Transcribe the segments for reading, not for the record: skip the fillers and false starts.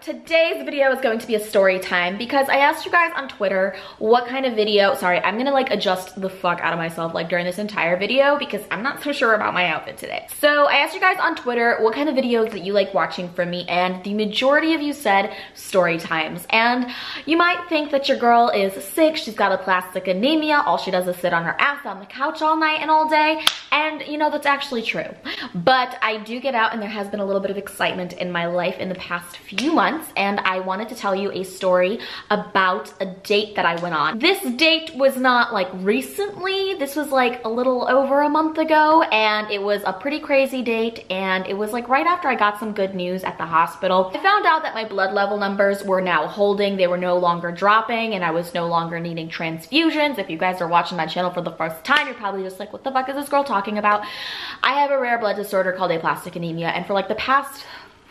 today's video is going to be a story time because I asked you guys on Twitter what kind of video, sorry, I'm gonna like adjust the fuck out of myself like during this entire video because I'm not so sure about my outfit today. So I asked you guys on Twitter what kind of videos that you like watching from me, and the majority of you said story times. And you might think that your girl is sick, she's got aplastic anemia, all she does is sit on her ass on the couch all night and all day, and you know, that's actually true. But I do get out and there has been a little bit of excitement in my life in the past few months, and I wanted to tell you a story about a date that I went on. This date was not like recently, this was like a little over a month ago, and it was a pretty crazy date, and it was like right after I got some good news at the hospital. I found out that my blood level numbers were now holding, they were no longer dropping, and I was no longer needing transfusions. If you guys are watching my channel for the first time, you're probably just like, what the fuck is this girl talking about? I have a rare blood disorder called aplastic anemia, and for like the past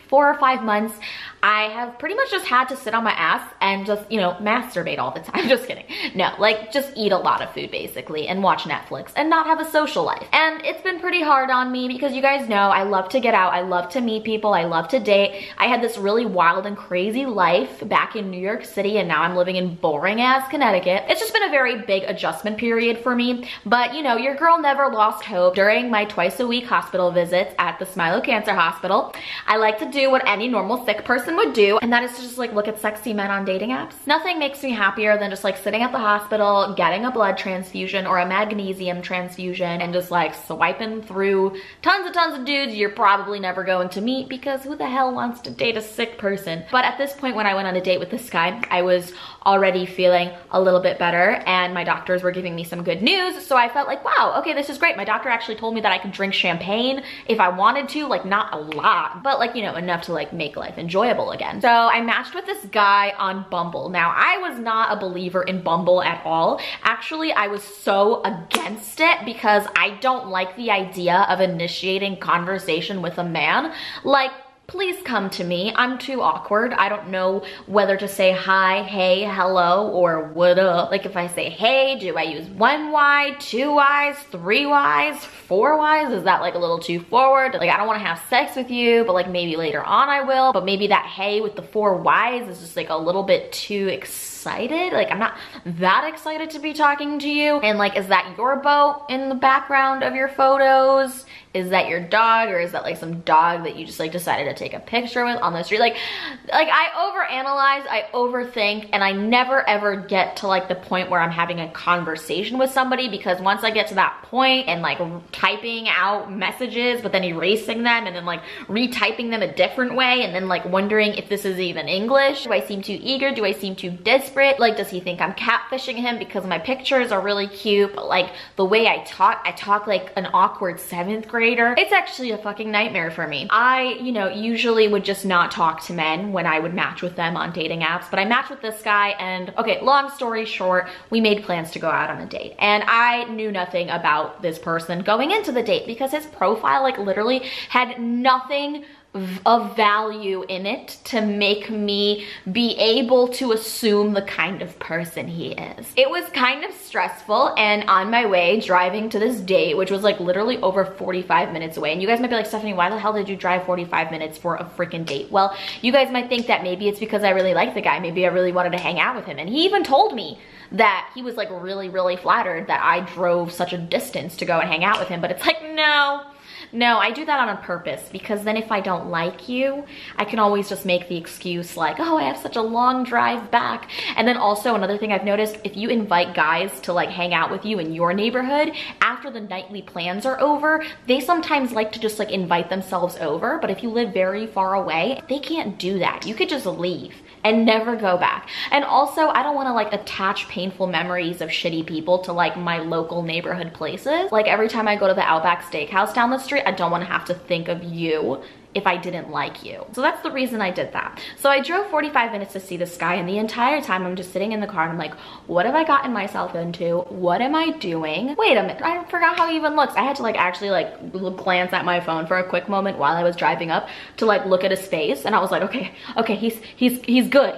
4 or 5 months, I have pretty much just had to sit on my ass and just, you know, masturbate all the time. Just kidding. No, like just eat a lot of food basically and watch Netflix and not have a social life. And it's been pretty hard on me because you guys know I love to get out, I love to meet people, I love to date. I had this really wild and crazy life back in New York City, and now I'm living in boring ass Connecticut. It's just been a very big adjustment period for me, but you know, your girl never lost hope. During my twice-a-week hospital visits at the Smilo Cancer Hospital, I like to do what any normal sick person would do, and that is to just like look at sexy men on dating apps. Nothing makes me happier than just like sitting at the hospital, getting a blood transfusion or a magnesium transfusion, and just like swiping through tons of dudes you're probably never going to meet, because who the hell wants to date a sick person? But at this point, when I went on a date with this guy, I was already feeling a little bit better, and my doctors were giving me some good news, so I felt like, wow, okay, this is great. My doctor actually told me that I could drink champagne if I wanted to, like not a lot, but like, you know, enough to like make life enjoyable again. So I matched with this guy on Bumble. Now, I was not a believer in Bumble at all. Actually, I was so against it because I don't like the idea of initiating conversation with a man. Like, please come to me. I'm too awkward. I don't know whether to say hi, hey, hello, or what up. Like if I say hey, do I use 1 Y, 2 Ys, 3 Ys, 4 Ys? Is that like a little too forward? Like I don't want to have sex with you, but like maybe later on I will. But maybe that hey with the 4 Ys is just like a little bit too excited. Like I'm not that excited to be talking to you. And like, is that your boat in the background of your photos? Is that your dog, or is that like some dog that you just like decided to take a picture with on the street? Like I overanalyze, I overthink, and I never ever get to like the point where I'm having a conversation with somebody, because once I get to that point and like typing out messages but then erasing them and then like retyping them a different way and then like wondering if this is even English. Do I seem too eager? Do I seem too desperate? Like, does he think I'm catfishing him because my pictures are really cute, but like the way I talk like an awkward 7th grader? It's actually a fucking nightmare for me. I, you know, usually would just not talk to men when I would match with them on dating apps, but I matched with this guy, and okay, long story short, we made plans to go out on a date, and I knew nothing about this person going into the date because his profile like literally had nothing of value in it to make me be able to assume the kind of person he is. It was kind of stressful, and on my way driving to this date, which was like literally over 45 minutes away, and you guys might be like, Stephanie, why the hell did you drive 45 minutes for a freaking date? Well, you guys might think that maybe it's because I really like the guy, maybe I really wanted to hang out with him, and he even told me that he was like really flattered that I drove such a distance to go and hang out with him. But it's like, no, I do that on purpose, because then if I don't like you, I can always just make the excuse like, oh, I have such a long drive back. And then also another thing I've noticed, if you invite guys to like hang out with you in your neighborhood, after the nightly plans are over, they sometimes like to just like invite themselves over. But if you live very far away, they can't do that. You could just leave and never go back. And also, I don't want to like attach painful memories of shitty people to like my local neighborhood places. Like every time I go to the Outback Steakhouse down the street, I don't want to have to think of you if I didn't like you. So that's the reason I did that. So I drove 45 minutes to see this guy, and the entire time I'm just sitting in the car and I'm like, what have I gotten myself into? What am I doing? Wait a minute, I forgot how he even looks. I had to like actually like glance at my phone for a quick moment while I was driving up to like look at his face, and I was like, okay, he's good,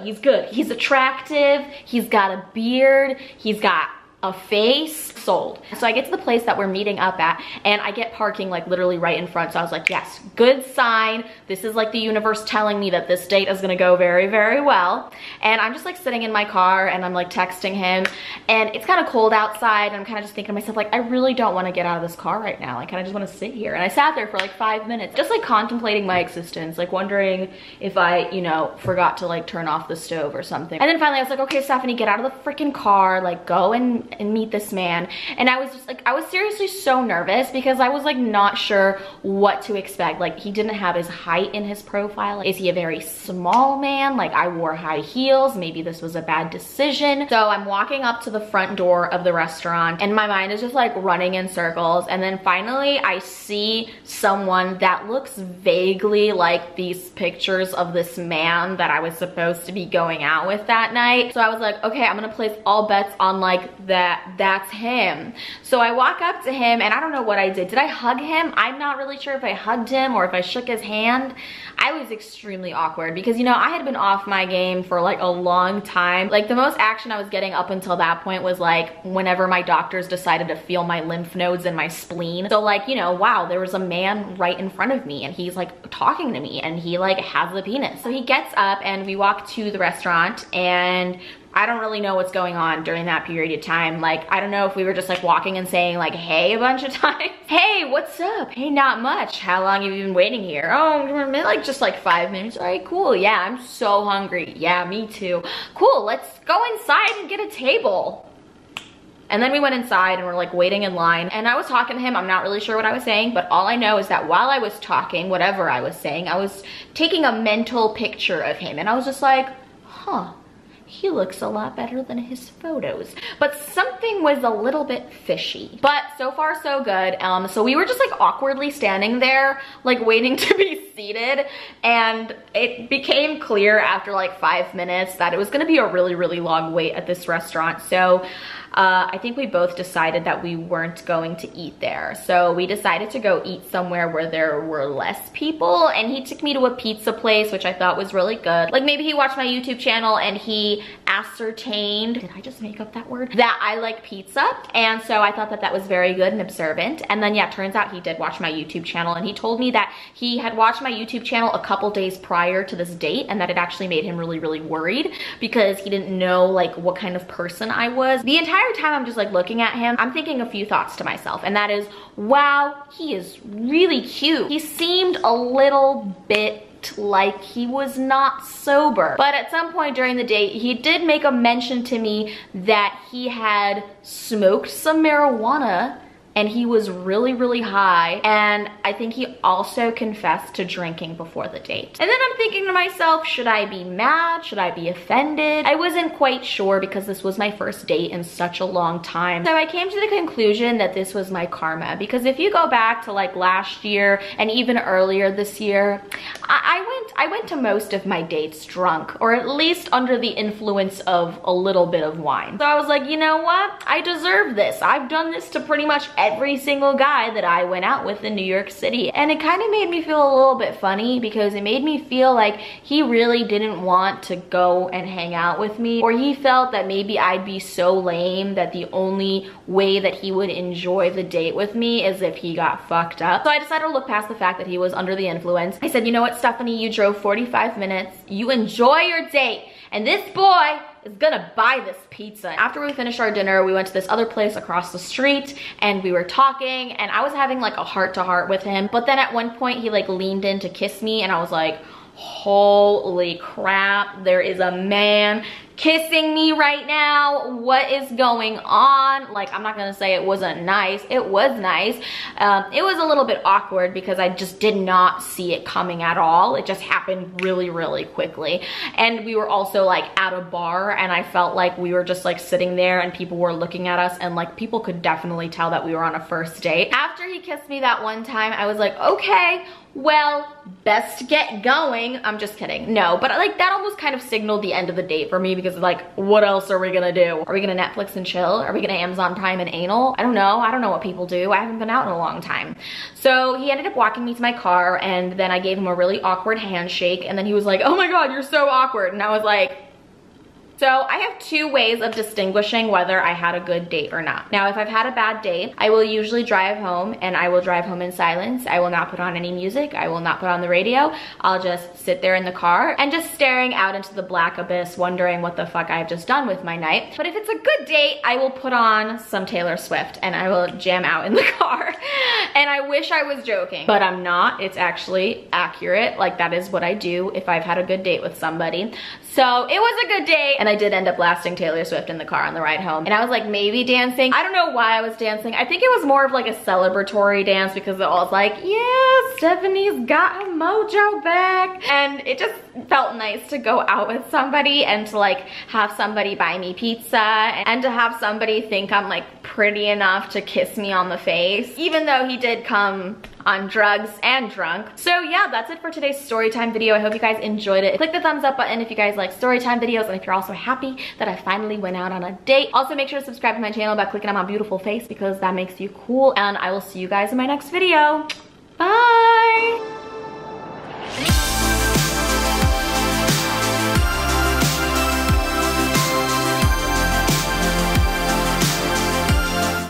he's attractive, he's got a beard, he's got a face, sold. So I get to the place that we're meeting up at, and I get parking like literally right in front. So I was like, yes, good sign. This is like the universe telling me that this date is gonna go very, very well. And I'm just like sitting in my car and I'm like texting him, and it's kind of cold outside. And I'm kind of just thinking to myself, like, I really don't want to get out of this car right now. I kind of just want to sit here. And I sat there for like 5 minutes, just like contemplating my existence, like wondering if I, you know, forgot to like turn off the stove or something. And then finally I was like, okay, Stephanie, get out of the freaking car, like go and meet this man. And I was just like, I was seriously so nervous because I was like not sure what to expect. Like, he didn't have his height in his profile. Is he a very small man? Like, I wore high heels. Maybe this was a bad decision. So I'm walking up to the front door of the restaurant and my mind is just like running in circles. And then finally I see someone that looks vaguely like these pictures of this man that I was supposed to be going out with that night. So I was like, okay, I'm gonna place all bets on like that's him. So I walk up to him and I don't know what I did. Did I hug him? I'm not really sure if I hugged him or if I shook his hand. I was extremely awkward because, you know, I had been off my game for like a long time. Like, the most action I was getting up until that point was like whenever my doctors decided to feel my lymph nodes and my spleen. So like, you know, wow, there was a man right in front of me and he's like talking to me and he like has a penis. So he gets up and we walk to the restaurant, and I don't really know what's going on during that period of time. Like, I don't know if we were just like walking and saying like, hey, a bunch of times. Hey, what's up? Hey, not much. How long have you been waiting here? Oh, like just like 5 minutes. All right, cool. Yeah, I'm so hungry. Yeah, me too. Cool, let's go inside and get a table. And then we went inside and we're like waiting in line, and I was talking to him. I'm not really sure what I was saying, but all I know is that while I was talking, whatever I was saying, I was taking a mental picture of him, and I was just like, huh, he looks a lot better than his photos. But something was a little bit fishy. But so far so good. So we were just like awkwardly standing there, like waiting to be seated. And it became clear after like 5 minutes that it was gonna be a really, really long wait at this restaurant. So I think we both decided that we weren't going to eat there. So we decided to go eat somewhere where there were less people, and he took me to a pizza place, which I thought was really good. Like, maybe he watched my YouTube channel and he ascertained, did I just make up that word? That I like pizza. And so I thought that that was very good and observant. And then yeah, turns out he did watch my YouTube channel, and he told me that he had watched my YouTube channel a couple days prior to this date, and that it actually made him really, really worried because he didn't know like what kind of person I was. The entire time I'm just like looking at him, I'm thinking a few thoughts to myself, and that is, wow, he is really cute. He seemed a little bit like he was not sober. But at some point during the date, he did make a mention to me that he had smoked some marijuana and he was really, really high. And I think he also confessed to drinking before the date. And then I'm thinking to myself, should I be mad? Should I be offended? I wasn't quite sure because this was my first date in such a long time. So I came to the conclusion that this was my karma, because if you go back to like last year and even earlier this year, I went to most of my dates drunk, or at least under the influence of a little bit of wine. So I was like, you know what? I deserve this. I've done this to pretty much every single guy that I went out with in New York City. And it kind of made me feel a little bit funny because it made me feel like he really didn't want to go and hang out with me, or he felt that maybe I'd be so lame that the only way that he would enjoy the date with me is if he got fucked up. So I decided to look past the fact that he was under the influence. I said, you know what, Stephanie, you drove 45 minutes. You enjoy your date, and this boy is gonna buy this pizza. After we finished our dinner, we went to this other place across the street and we were talking, and I was having like a heart-to-heart with him. But then at one point he like leaned in to kiss me, and I was like, holy crap, there is a man kissing me right now. What is going on? Like, I'm not gonna say it wasn't nice. It was nice. It was a little bit awkward because I just did not see it coming at all. It just happened really, really quickly. And we were also like at a bar, and I felt like we were just like sitting there and people were looking at us, and like people could definitely tell that we were on a first date. After he kissed me that one time, I was like, okay, well, best get going. I'm just kidding. No, but like that almost kind of signaled the end of the date for me, because like, what else are we gonna do? Are we gonna Netflix and chill? Are we gonna Amazon Prime and anal? I don't know. I don't know what people do. I haven't been out in a long time. So he ended up walking me to my car, and then I gave him a really awkward handshake, and then he was like, oh my God, you're so awkward. And I was like, So I have two ways of distinguishing whether I had a good date or not. Now, if I've had a bad date, I will usually drive home, and I will drive home in silence. I will not put on any music. I will not put on the radio. I'll just sit there in the car and just staring out into the black abyss, wondering what the fuck I've just done with my night. But if it's a good date, I will put on some Taylor Swift and I will jam out in the car. And I wish I was joking, but I'm not. It's actually accurate. Like, that is what I do if I've had a good date with somebody. So it was a good date, and I did end up blasting Taylor Swift in the car on the ride home. And I was like maybe dancing. I don't know why I was dancing. I think it was more of like a celebratory dance because it was like, yeah, Stephanie's got her mojo back. And it just felt nice to go out with somebody and to like have somebody buy me pizza and to have somebody think I'm like pretty enough to kiss me on the face, even though he did come on drugs and drunk. So yeah, that's it for today's storytime video. I hope you guys enjoyed it. Click the thumbs up button if you guys like storytime videos, and if you're also happy that I finally went out on a date. Also, make sure to subscribe to my channel by clicking on my beautiful face because that makes you cool, and I will see you guys in my next video. Bye!